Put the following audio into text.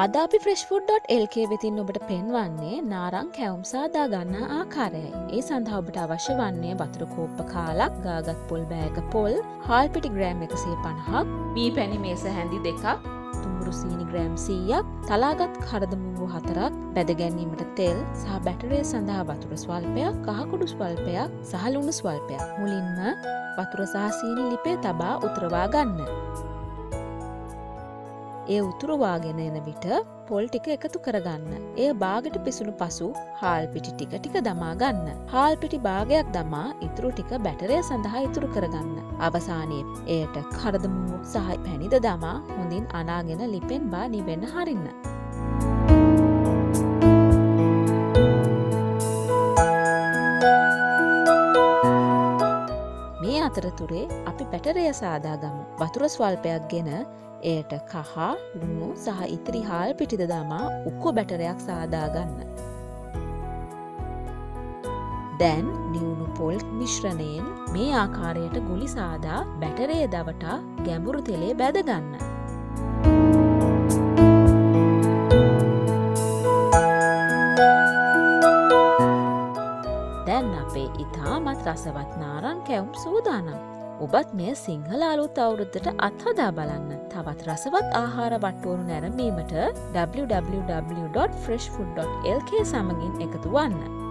අද අපි freshfood.lk වෙතින් ඔබට පෙන්වන්නේ නාරං කැවුම් සාදා ගන්නා ආකාරයයි. ඒ සඳහා ඔබට අවශ්‍ය වන්නේ වතුර කෝප්ප කාලක්, ගාගත් පොල් බෑග පොල්, හාල් පිටි ග්‍රෑම් 150ක්, මී පැණි මේස හැඳි 2ක්, තුඹුරු සීනි ග්‍රෑම් 100ක්, තලාගත් කරදමුංගු 4ක්, බැද ගැනීමට තෙල් සහ බැටරිය සඳහා වතුර ස්වල්පයක්, කහ කුඩු ස්වල්පයක් සහ ලුණු ස්වල්පයක්. මුලින්ම වතුර සහ සීනි ලිපේ තබා උතුරවා ගන්න. ඒ උතුරවාගෙන එන විට පොල් ටික එකතු කරගන්න. එය බාගට පිසුණු පසු හාල් පිටි ටික ටික දමා ගන්න. හාල් පිටි භාගයක් දමා ඉතුරු ටික බැටරය සඳහා ඉතුරු කරගන්න. අවසානයේ එයට කරදමුංගු සහ පැණිද දමා හොඳින් අනාගෙන ලිපෙන් බා නිවෙන්න හරින්න. මේ අතරතුරේ අපි බැටරය සාදා ගමු. වතුර ස්වල්පයක් ගෙන එයට කහ, ලුණු සහ ඉතිරි හාල් පිටිද දමා උක්කු බැටරයක් සාදා ගන්න. දැන් නිවුණු පොල් මිශ්‍රණයෙන් මේ ආකාරයට ගුලි සාදා බැටරය දවටා ගැඹුරු තෙලේ බැද ගන්න. දැන් අපේ ඉතාමත් රසවත් නාරං කැවුම් සූදානම්. ඔබත් මෙය සිංහල අලුත් අවුරුද්දට අත්හදා බලන්න. තවත් රසවත් ආහාර වට්ටෝරු නැරඹීමට www.freshfood.lk සමගින් එකතු වන්න.